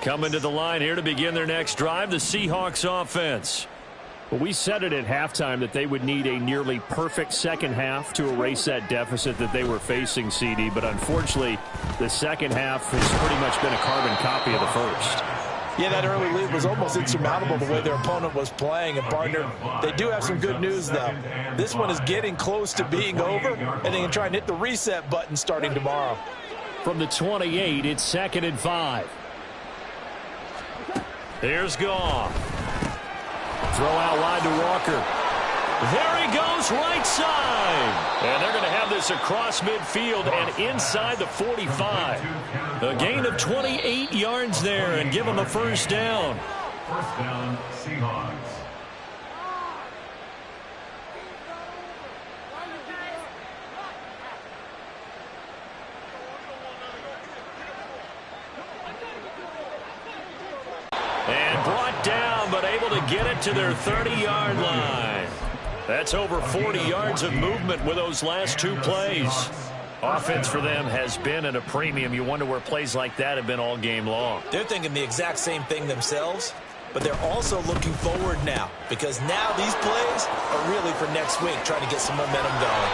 Coming to the line here to begin their next drive, the Seahawks offense. Well, we said it at halftime that they would need a nearly perfect second half to erase that deficit that they were facing, CD. But unfortunately, the second half has pretty much been a carbon copy of the first. Yeah, that early lead was almost insurmountable the way their opponent was playing. And, partner, they do have some good news, though. This one is getting close to being over, and they can try and hit the reset button starting tomorrow. From the 28, it's 2nd and 5. Here's Goff. Throw out wide to Walker. There he goes, right side. And they're going to have this across midfield and inside the 45. A gain of 28 yards there and give them a first down. First down, Seahawks. And brought down, but able to get it to their 30-yard line. That's over 40 yards of movement with those last two plays. Offense for them has been at a premium. You wonder where plays like that have been all game long. They're thinking the exact same thing themselves, but they're also looking forward now because now these plays are really for next week, trying to get some momentum going.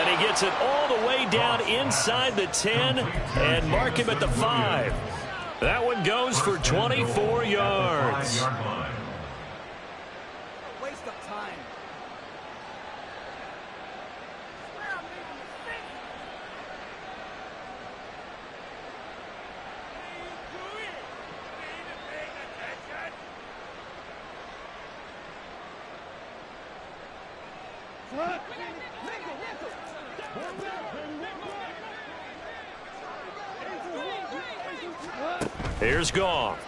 And he gets it all the way down inside the 10 and mark him at the 5. That one goes for 24 yards. Waste of time. Here's Goff.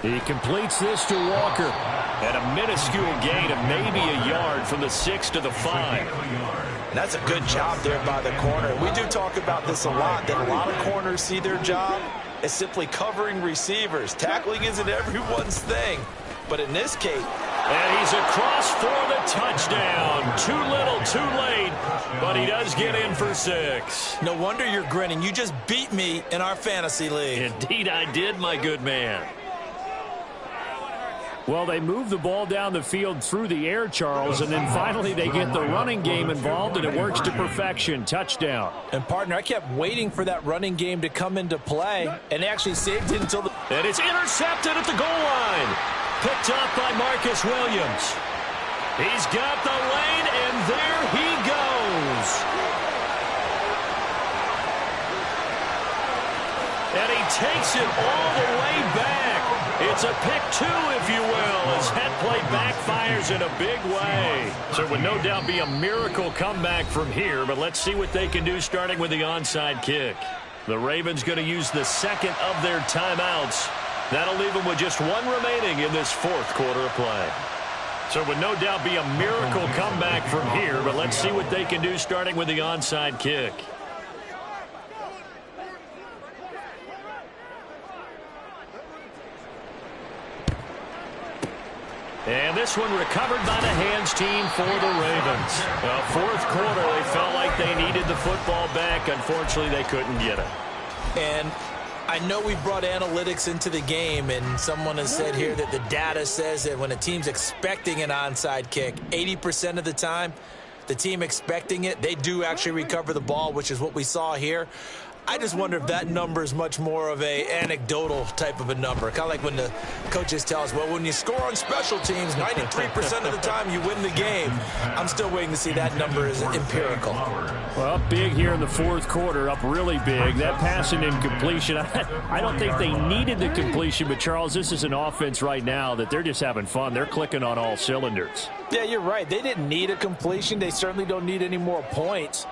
He completes this to Walker. And a minuscule gain of maybe a yard from the 6 to the 5. And that's a good job there by the corner. We do talk about this a lot, that a lot of corners see their job as simply covering receivers. Tackling isn't everyone's thing. But in this case... And he's across for the touchdown. Too little, too late. But he does get in for 6. No wonder you're grinning. You just beat me in our fantasy league. Indeed I did, my good man. Well, they move the ball down the field through the air, Charles, and then finally they get the running game involved, and it works to perfection. Touchdown. And, partner, I kept waiting for that running game to come into play, and actually saved it until the... And it's intercepted at the goal line. Picked up by Marcus Williams. He's got the lane, and there he goes. And he takes it all the way back. It's a pick 2, if you will, as that play backfires in a big way. So it would no doubt be a miracle comeback from here, but let's see what they can do starting with the onside kick. The Ravens going to use the second of their timeouts. That'll leave them with just one remaining in this fourth quarter of play. So it would no doubt be a miracle comeback from here, but let's see what they can do starting with the onside kick. And this one recovered by the hands team for the Ravens. Fourth quarter, they felt like they needed the football back. Unfortunately, they couldn't get it. And I know we brought analytics into the game, and someone has said here that the data says that when a team's expecting an onside kick, 80% of the time, the team expecting it, they do actually recover the ball, which is what we saw here. I just wonder if that number is much more of a anecdotal type of a number. Kind of like when the coaches tell us, well, when you score on special teams, 93% of the time you win the game. I'm still waiting to see that number is empirical. Well, up big here in the fourth quarter, up really big. That passing incompletion, I don't think they needed the completion, but, Charles, this is an offense right now that they're just having fun. They're clicking on all cylinders. Yeah, you're right. They didn't need a completion. They certainly don't need any more points.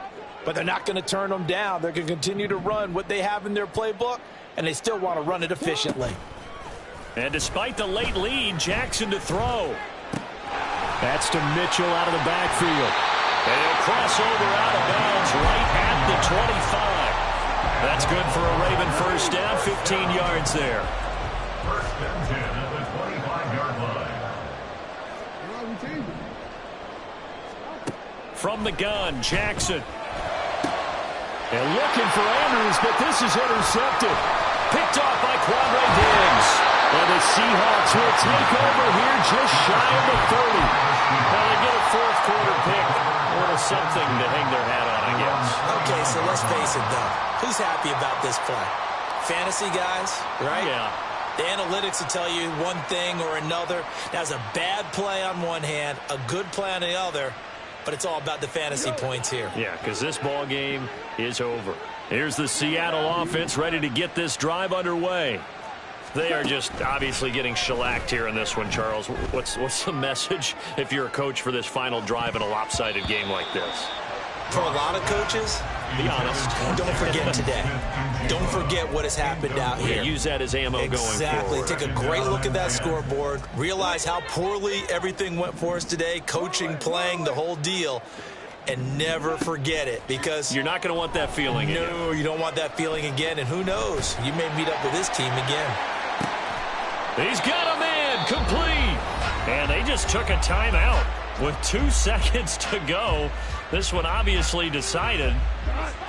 But they're not going to turn them down. They're going to continue to run what they have in their playbook, and they still want to run it efficiently. And despite the late lead, Jackson to throw. That's to Mitchell out of the backfield. And he'll cross over out of bounds right at the 25. That's good for a Raven first down, 15 yards there. First and 10 at the 25-yard line. From the gun, Jackson. And looking for Andrews, but this is intercepted. Picked off by Quandre Diggs. And the Seahawks will take over here just shy of the 30. Now they get a fourth quarter pick. A little something to hang their hat on, I guess. Okay, so let's face it, though. Who's happy about this play? Fantasy guys, right? Yeah. The analytics will tell you one thing or another. That's a bad play on one hand, a good play on the other, but it's all about the fantasy points here. Yeah, because this ball game is over. Here's the Seattle offense ready to get this drive underway. They are just obviously getting shellacked here in this one, Charles. What's the message if you're a coach for this final drive in a lopsided game like this? For a lot of coaches, be honest. Don't forget today. Don't forget what has happened out here. Yeah, use that as ammo going forward. Exactly. Take a great look at that scoreboard. Realize how poorly everything went for us today. Coaching, playing, the whole deal. And never forget it, because you're not going to want that feeling again. No, you don't want that feeling again. And who knows? You may meet up with this team again. He's got a man complete. And they just took a timeout with 2 seconds to go. This one obviously decided.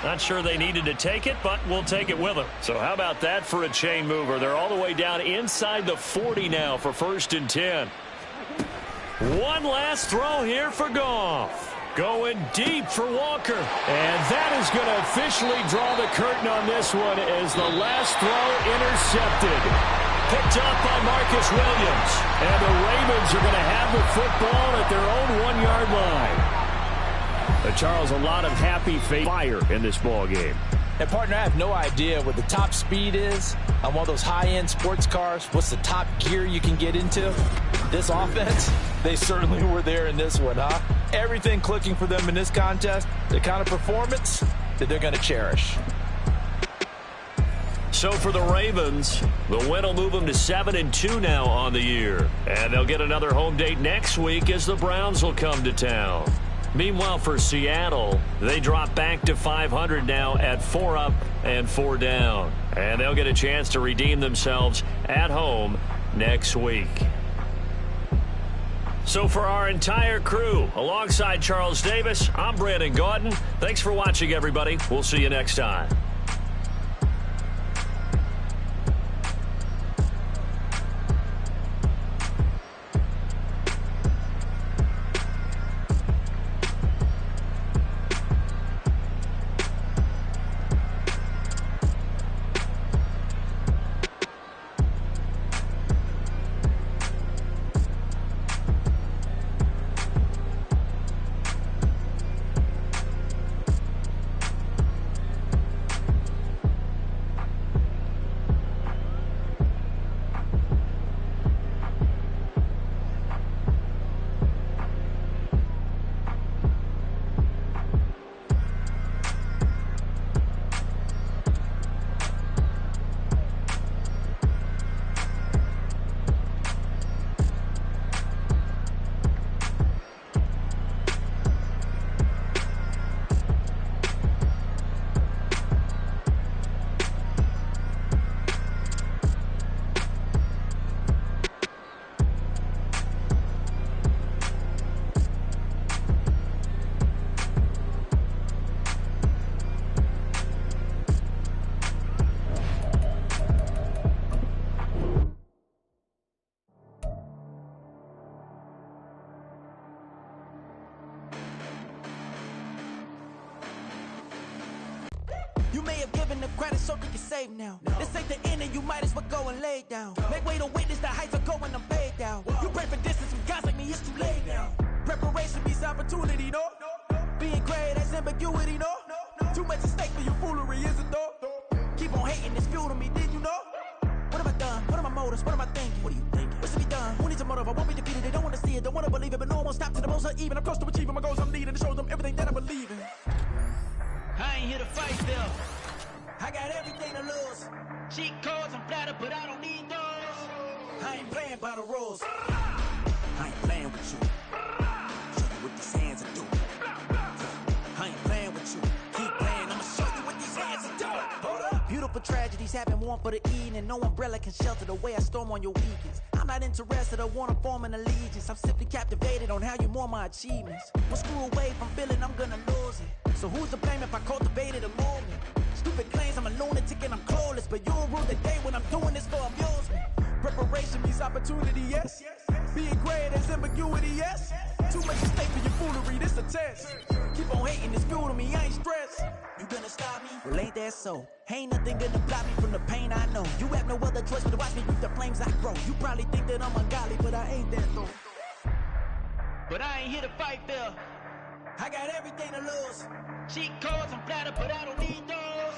Not sure they needed to take it, but we'll take it with them. So how about that for a chain mover? They're all the way down inside the 40 now for 1st and 10. One last throw here for Goff. Going deep for Walker. And that is going to officially draw the curtain on this one as the last throw intercepted. Picked up by Marcus Williams. And the Ravens are going to have the football at their own 1-yard line. Charles, a lot of happy fire in this ball game. And, partner, I have no idea what the top speed is on one of those high-end sports cars. What's the top gear you can get into? This offense, they certainly were there in this one, huh? Everything clicking for them in this contest, the kind of performance that they're going to cherish. So for the Ravens, the win will move them to 7-2 now on the year. And they'll get another home date next week as the Browns will come to town. Meanwhile, for Seattle, they drop back to 500 now at 4 up and 4 down. And they'll get a chance to redeem themselves at home next week. So for our entire crew, alongside Charles Davis, I'm Brandon Gaudin. Thanks for watching, everybody. We'll see you next time. You may have given the credit so they can save now. This ain't the end and you might as well go and lay down. Make way to witness the heights are going, I'm paid down. You pray for distance from guys like me, it's too late now. Preparation means opportunity, no? Being great has ambiguity, no? Too much at stake for your foolery, is it though? Keep on hating, it's fuel to me, did you know? What have I done? What are my motives? What am I thinking? What are you thinking? What's to be done? Who needs a motive? I won't be defeated. They don't want to see it, don't want to believe it, but no one won't stop to the most uneven. I'm close to achieving my goals, I'm leading to show them everything that I believe in. I ain't here to fight them. I got everything to lose. Cheat codes, I'm flattered, but I don't need those. I ain't playing by the rules. I ain't playing with you. Show you what these hands are doing. I ain't playing with you. Keep playing, I'ma show you what these hands are doing. Hold up. Beautiful tragedies happen, one for the evening. No umbrella can shelter the way I storm on your weekends. I'm not interested, I wanna form an allegiance. I'm simply captivated on how you more my achievements. One screw away from feeling I'm gonna lose it. So who's to blame if I cultivated a movement? Stupid claims, I'm a lunatic and I'm clueless. but you'll rule the day when I'm doing this for amusement. Preparation means opportunity, yes. Being great is ambiguity, yes. Too much at stake for your foolery, this a test. Keep on hating, it's fuel to me, I ain't stressed. You gonna stop me? Well, ain't that so? Ain't nothing gonna block me from the pain I know. You have no other choice but to watch me with the flames I grow. You probably think that I'm ungodly, but I ain't that though. But I ain't here to fight fair. I got everything to lose. Cheat codes, I'm flattered, but I don't need those.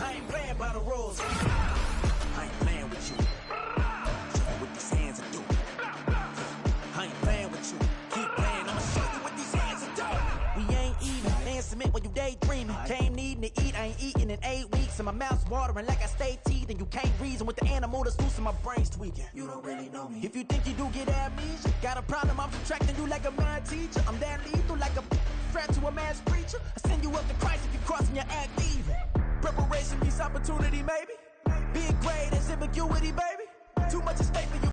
I ain't playing by the rules. I ain't playing with you. Show you what these hands are doing. I ain't playing with you. Keep playing, I'ma show you what these hands are doing. We ain't even laying cement while you daydreaming. Came needing to eat, I ain't eating in 8 weeks. And my mouth's watering like I stay teeth. And you can't reason with the animal that's loose and my brain's tweaking. You don't really know me. If you think you do get amnesia, got a problem, I'm subtracting you like a mad teacher. I'm that lethal like a threat to a mass preacher. I send you up to Christ if you crossing your act evil. Preparation means opportunity, maybe.